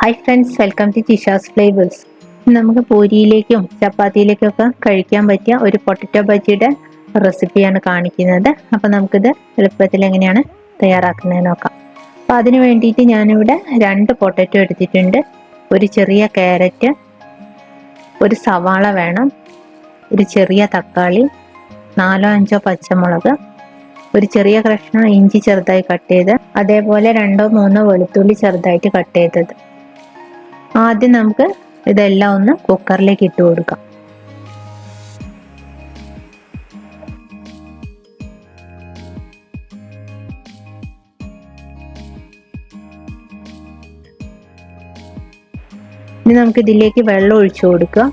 Hi friends, welcome to Jisha's flavours. നമുക്ക് പൂരിയിലേക്കും ചപ്പാത്തിയിലേക്കും ഒക്കെ കഴിക്കാൻ പറ്റിയ ഒരു പൊട്ടറ്റോ ബജിയുടെ റെസിപ്പിയാണ് കാണിക്കുന്നത്. അപ്പം നമുക്കിത് എളുപ്പത്തിൽ എങ്ങനെയാണ് തയ്യാറാക്കുന്നത് നോക്കാം. അപ്പം അതിന് വേണ്ടിയിട്ട് ഞാനിവിടെ 2 പൊട്ടറ്റോ എടുത്തിട്ടുണ്ട്. ഒരു ചെറിയ ക്യാരറ്റ്, ഒരു സവാള വേണം, ഒരു ചെറിയ തക്കാളി, 4-5 പച്ചമുളക്, ഒരു ചെറിയ കഷ്ണം ഇഞ്ചി ചെറുതായി കട്ട് ചെയ്ത്, അതേപോലെ 2-3 വെളുത്തുള്ളി ചെറുതായിട്ട് കട്ട് ചെയ്തത്. ആദ്യം നമുക്ക് ഇതെല്ലാം ഒന്ന് കുക്കറിലേക്ക് ഇട്ട് കൊടുക്കാം. ഇനി നമുക്ക് ഇതിലേക്ക് വെള്ളം ഒഴിച്ചു കൊടുക്കുക.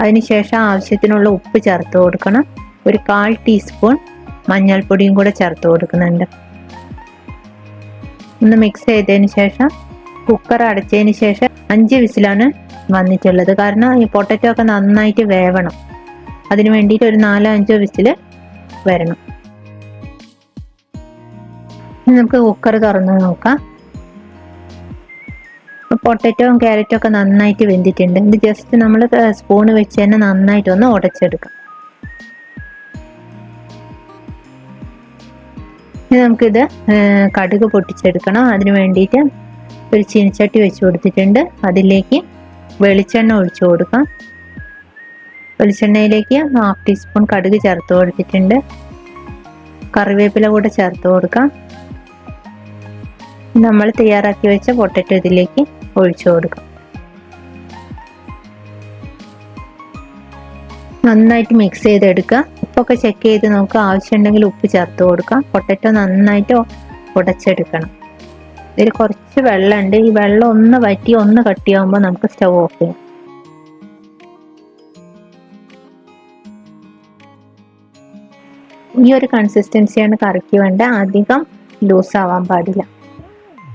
അതിനുശേഷം ആവശ്യത്തിനുള്ള ഉപ്പ് ചേർത്ത് കൊടുക്കണം. ഒരു 1/4 ടീസ്പൂൺ മഞ്ഞൾപ്പൊടിയും കൂടെ ചേർത്ത് കൊടുക്കുന്നുണ്ട്. ഒന്ന് മിക്സ് ചെയ്തതിന് ശേഷം കുക്കർ അടച്ചതിന് ശേഷം 5 വിസിലാണ് വന്നിട്ടുള്ളത്. കാരണം ഈ പൊട്ടറ്റോ ഒക്കെ നന്നായിട്ട് വേവണം. അതിന് വേണ്ടിയിട്ട് ഒരു 4-5 വിസിൽ വരണം. ഇനി നമുക്ക് കുക്കർ തുറന്ന് നോക്കാം. പൊട്ടറ്റോയും ക്യാരറ്റും ഒക്കെ നന്നായിട്ട് വെന്തിട്ടുണ്ട്. ഇത് ജസ്റ്റ് നമ്മൾ സ്പൂൺ വെച്ച് തന്നെ നന്നായിട്ടൊന്ന് ഉടച്ചെടുക്കാം. ഇനി നമുക്കിത് കടുക് പൊട്ടിച്ചെടുക്കണം. അതിന് വേണ്ടിയിട്ട് ഒരു ചീനച്ചട്ടി വെച്ച് കൊടുത്തിട്ടുണ്ട്. അതിലേക്ക് വെളിച്ചെണ്ണ ഒഴിച്ചു കൊടുക്കാം. വെളിച്ചെണ്ണയിലേക്ക് 1/2 ടീസ്പൂൺ കടുക് ചേർത്ത് കൊടുത്തിട്ടുണ്ട്. കറിവേപ്പില കൂടെ ചേർത്ത് കൊടുക്കാം. നമ്മൾ തയ്യാറാക്കി വെച്ച പൊട്ടറ്റോ ഇതിലേക്ക് ഒഴിച്ചു കൊടുക്കാം. നന്നായിട്ട് മിക്സ് ചെയ്തെടുക്കുക. ഉപ്പൊക്കെ ചെക്ക് ചെയ്ത് നോക്കുക. ആവശ്യമുണ്ടെങ്കിൽ ഉപ്പ് ചേർത്ത് കൊടുക്കാം. പൊട്ടറ്റോ നന്നായിട്ട് ഉടച്ചെടുക്കണം. ഇതിൽ കുറച്ച് വെള്ളമുണ്ട്. ഈ വെള്ളം ഒന്ന് വറ്റി ഒന്ന് കട്ടിയാവുമ്പോൾ നമുക്ക് സ്റ്റവ് ഓഫ് ചെയ്യാം. ഈ ഒരു കൺസിസ്റ്റൻസിയാണ് കറിക്ക് വേണ്ട. അധികം ലൂസ് ആവാൻ പാടില്ല.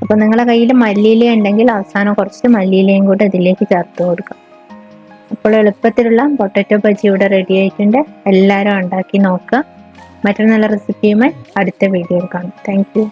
അപ്പോൾ നിങ്ങളുടെ കയ്യിൽ മല്ലിയില ഉണ്ടെങ്കിൽ അവസാനം കുറച്ച് മല്ലിയിലയും കൂടെ ഇതിലേക്ക് ചേർത്ത് കൊടുക്കാം. അപ്പോൾ എളുപ്പത്തിലുള്ള പൊട്ടറ്റോ ബജി ഇവിടെ റെഡി ആയിട്ടുണ്ട്. എല്ലാവരും ഉണ്ടാക്കി നോക്കുക. മറ്റൊരു നല്ല റെസിപ്പിയുമായി അടുത്ത വീഡിയോയിൽ കാണാം. Thank you.